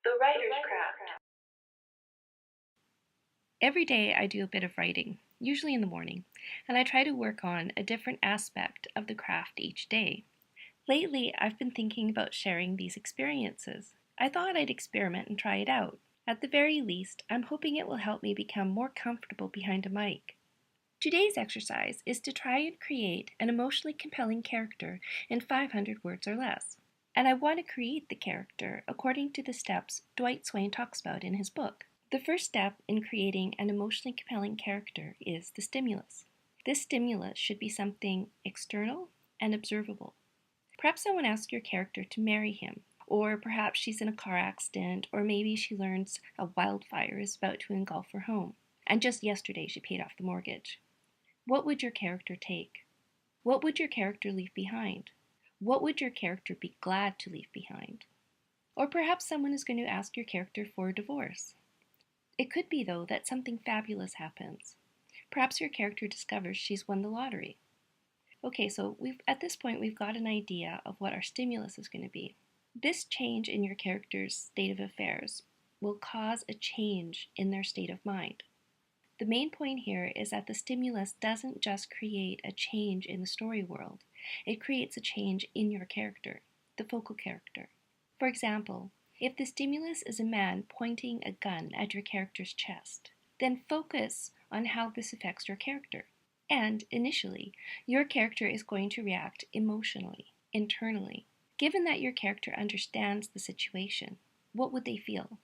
The writer's craft. Every day I do a bit of writing, usually in the morning, and I try to work on a different aspect of the craft each day. Lately, I've been thinking about sharing these experiences. I thought I'd experiment and try it out. At the very least, I'm hoping it will help me become more comfortable behind a mic. Today's exercise is to try and create an emotionally compelling character in 500 words or less. And I want to create the character according to the steps Dwight Swain talks about in his book. The first step in creating an emotionally compelling character is the stimulus. This stimulus should be something external and observable. Perhaps someone asks your character to marry him, or perhaps she's in a car accident, or maybe she learns a wildfire is about to engulf her home, and just yesterday she paid off the mortgage. What would your character take? What would your character leave behind? What would your character be glad to leave behind? Or perhaps someone is going to ask your character for a divorce. It could be, though, that something fabulous happens. Perhaps your character discovers she's won the lottery. Okay, so at this point we've got an idea of what our stimulus is going to be. This change in your character's state of affairs will cause a change in their state of mind. The main point here is that the stimulus doesn't just create a change in the story world, it creates a change in your character, the focal character. For example, if the stimulus is a man pointing a gun at your character's chest, then focus on how this affects your character. And initially, your character is going to react emotionally, internally. Given that your character understands the situation, what would they feel?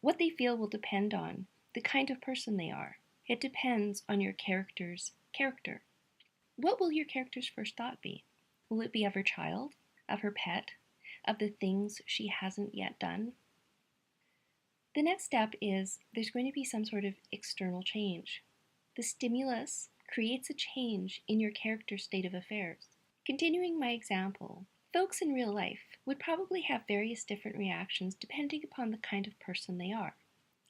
What they feel will depend on the kind of person they are. It depends on your character's character. What will your character's first thought be? Will it be of her child, of her pet, of the things she hasn't yet done? The next step is there's going to be some sort of external change. The stimulus creates a change in your character's state of affairs. Continuing my example, folks in real life would probably have various different reactions depending upon the kind of person they are.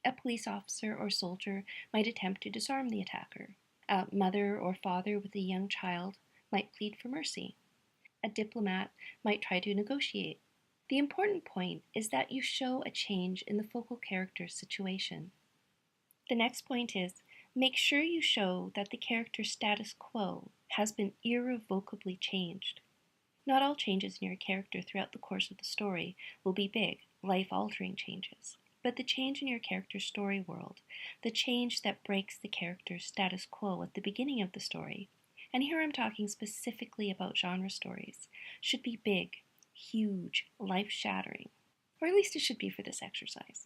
A police officer or soldier might attempt to disarm the attacker. A mother or father with a young child might plead for mercy. A diplomat might try to negotiate. The important point is that you show a change in the focal character's situation. The next point is make sure you show that the character's status quo has been irrevocably changed. Not all changes in your character throughout the course of the story will be big, life-altering changes, but the change in your character's story world, the change that breaks the character's status quo at the beginning of the story, and here I'm talking specifically about genre stories, should be big, huge, life-shattering, or at least it should be for this exercise.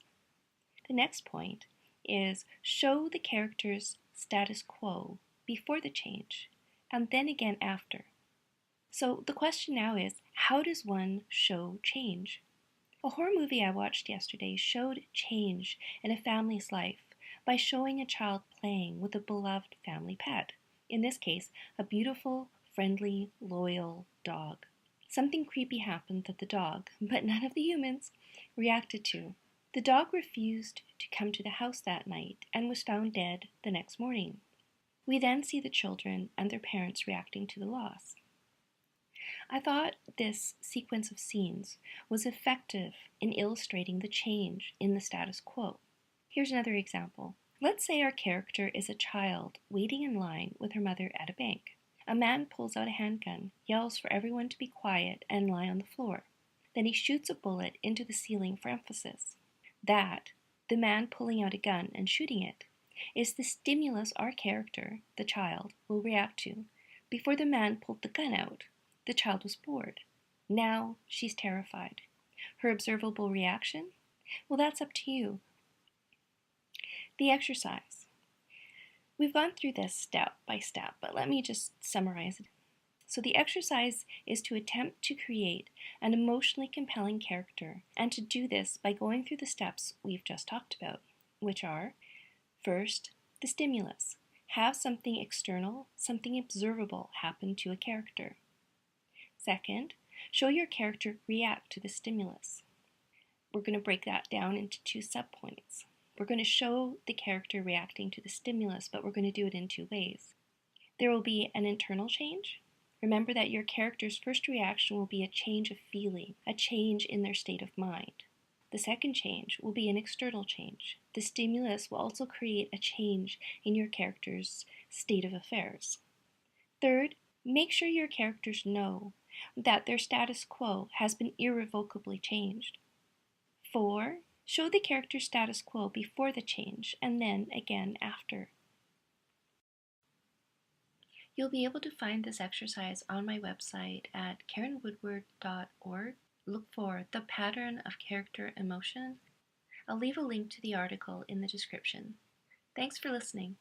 The next point is show the character's status quo before the change, and then again after. So the question now is, how does one show change? A horror movie I watched yesterday showed change in a family's life by showing a child playing with a beloved family pet. In this case, a beautiful, friendly, loyal dog. Something creepy happened that the dog, but none of the humans, reacted to. The dog refused to come to the house that night and was found dead the next morning. We then see the children and their parents reacting to the loss. I thought this sequence of scenes was effective in illustrating the change in the status quo. Here's another example. Let's say our character is a child waiting in line with her mother at a bank. A man pulls out a handgun, yells for everyone to be quiet and lie on the floor. Then he shoots a bullet into the ceiling for emphasis. That, the man pulling out a gun and shooting it, is the stimulus our character, the child, will react to. Before the man pulled the gun out, the child was bored. Now she's terrified. Her observable reaction? Well, that's up to you. The exercise. We've gone through this step by step, but let me just summarize it. So the exercise is to attempt to create an emotionally compelling character, and to do this by going through the steps we've just talked about, which are, first, the stimulus. Have something external, something observable happen to a character. Second, show your character react to the stimulus. We're going to break that down into two subpoints. We're going to show the character reacting to the stimulus, but we're going to do it in two ways. There will be an internal change. Remember that your character's first reaction will be a change of feeling, a change in their state of mind. The The second change will be an external change. The stimulus will also create a change in your character's state of affairs. Third, make sure your characters know that their status quo has been irrevocably changed. 4. Show the character's status quo before the change and then again after. You'll be able to find this exercise on my website at karenwoodward.org. Look for the pattern of character emotion. I'll leave a link to the article in the description. Thanks for listening.